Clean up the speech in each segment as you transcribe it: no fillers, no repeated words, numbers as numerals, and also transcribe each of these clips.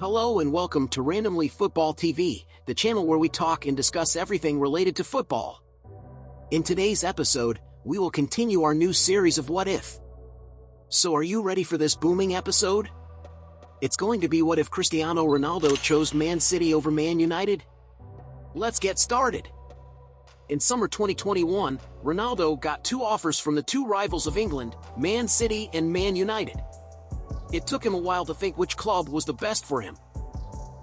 Hello and welcome to Randomly Football TV, the channel where we talk and discuss everything related to football. In today's episode, we will continue our new series of What If. So are you ready for this booming episode? It's going to be what if Cristiano Ronaldo chose Man City over Man United? Let's get started. In summer 2021, Ronaldo got two offers from the two rivals of England, Man City and Man United. It took him a while to think which club was the best for him.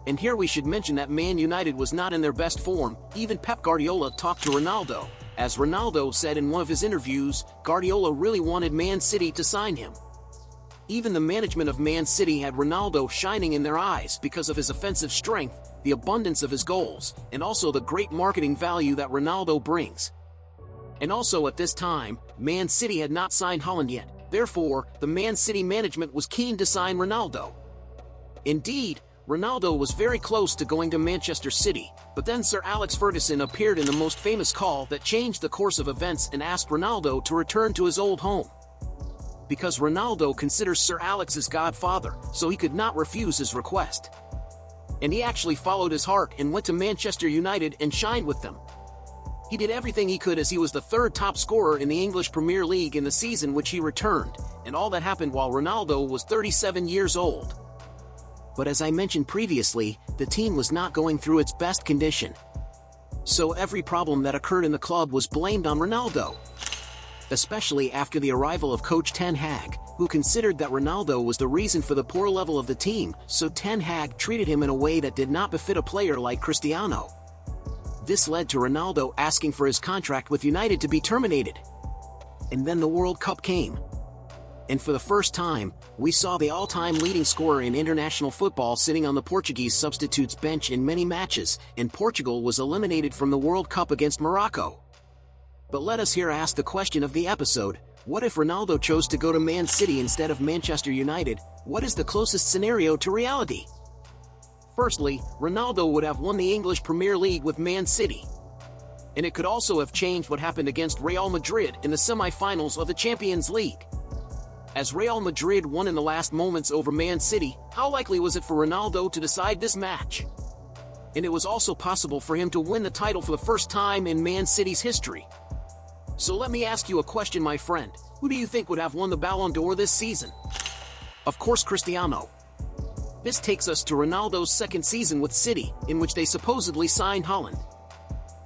And here we should mention that Man United was not in their best form. Even Pep Guardiola talked to Ronaldo. As Ronaldo said in one of his interviews, Guardiola really wanted Man City to sign him. Even the management of Man City had Ronaldo shining in their eyes because of his offensive strength, the abundance of his goals, and also the great marketing value that Ronaldo brings. And also at this time, Man City had not signed Haaland yet. Therefore, the Man City management was keen to sign Ronaldo. Indeed, Ronaldo was very close to going to Manchester City, but then Sir Alex Ferguson appeared in the most famous call that changed the course of events and asked Ronaldo to return to his old home. Because Ronaldo considers Sir Alex his godfather, so he could not refuse his request. And he actually followed his heart and went to Manchester United and shined with them. He did everything he could as he was the third top scorer in the English Premier League in the season which he returned, and all that happened while Ronaldo was 37 years old. But as I mentioned previously, the team was not going through its best condition. So every problem that occurred in the club was blamed on Ronaldo. Especially after the arrival of coach Ten Hag, who considered that Ronaldo was the reason for the poor level of the team, so Ten Hag treated him in a way that did not befit a player like Cristiano. This led to Ronaldo asking for his contract with United to be terminated. And then the World Cup came. And for the first time, we saw the all-time leading scorer in international football sitting on the Portuguese substitutes bench in many matches, and Portugal was eliminated from the World Cup against Morocco. But let us here ask the question of the episode, what if Ronaldo chose to go to Man City instead of Manchester United? What is the closest scenario to reality? Firstly, Ronaldo would have won the English Premier League with Man City. And it could also have changed what happened against Real Madrid in the semi-finals of the Champions League. As Real Madrid won in the last moments over Man City, how likely was it for Ronaldo to decide this match? And it was also possible for him to win the title for the first time in Man City's history. So let me ask you a question, my friend. Who do you think would have won the Ballon d'Or this season? Of course, Cristiano. This takes us to Ronaldo's second season with City, in which they supposedly signed Haaland.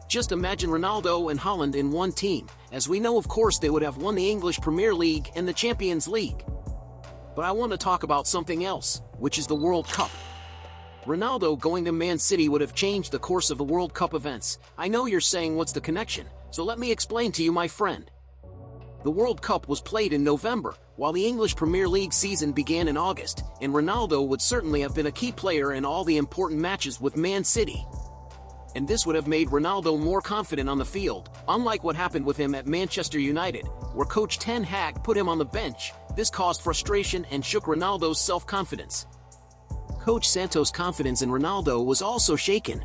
Just imagine Ronaldo and Haaland in one team. As we know, of course, they would have won the English Premier League and the Champions League. But I want to talk about something else, which is the World Cup. Ronaldo going to Man City would have changed the course of the World Cup events. I know you're saying, what's the connection? So let me explain to you, my friend. The World Cup was played in November, while the English Premier League season began in August, and Ronaldo would certainly have been a key player in all the important matches with Man City. And this would have made Ronaldo more confident on the field, unlike what happened with him at Manchester United, where coach Ten Hag put him on the bench. This caused frustration and shook Ronaldo's self-confidence. Coach Santos' confidence in Ronaldo was also shaken.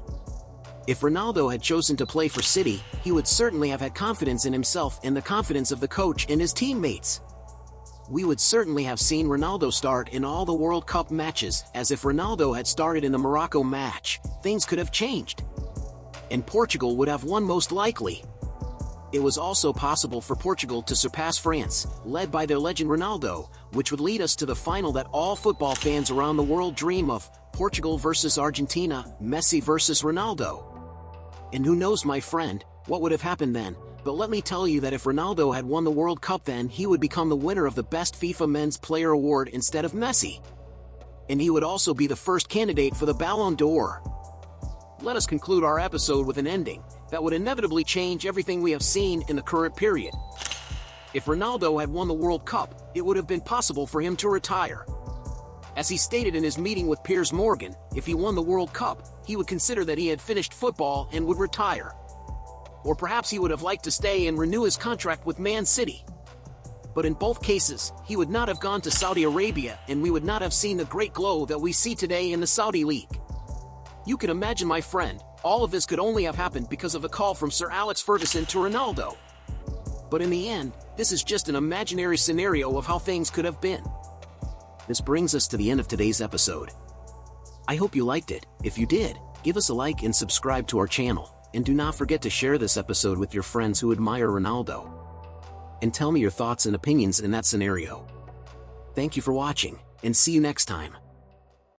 If Ronaldo had chosen to play for City, he would certainly have had confidence in himself and the confidence of the coach and his teammates. We would certainly have seen Ronaldo start in all the World Cup matches, as if Ronaldo had started in the Morocco match, things could have changed. And Portugal would have won most likely. It was also possible for Portugal to surpass France, led by their legend Ronaldo, which would lead us to the final that all football fans around the world dream of, Portugal versus Argentina, Messi versus Ronaldo. And who knows, my friend, what would have happened then? But let me tell you that if Ronaldo had won the World Cup, then he would become the winner of the Best FIFA Men's Player Award instead of Messi. And he would also be the first candidate for the Ballon d'Or. Let us conclude our episode with an ending that would inevitably change everything we have seen in the current period. If Ronaldo had won the World Cup, it would have been possible for him to retire. As he stated in his meeting with Piers Morgan, if he won the World Cup, he would consider that he had finished football and would retire. Or perhaps he would have liked to stay and renew his contract with Man City. But in both cases, he would not have gone to Saudi Arabia, and we would not have seen the great glow that we see today in the Saudi League. You can imagine, my friend, all of this could only have happened because of a call from Sir Alex Ferguson to Ronaldo. But in the end, this is just an imaginary scenario of how things could have been. This brings us to the end of today's episode. I hope you liked it. If you did, give us a like and subscribe to our channel, and do not forget to share this episode with your friends who admire Ronaldo. And tell me your thoughts and opinions in that scenario. Thank you for watching, and see you next time.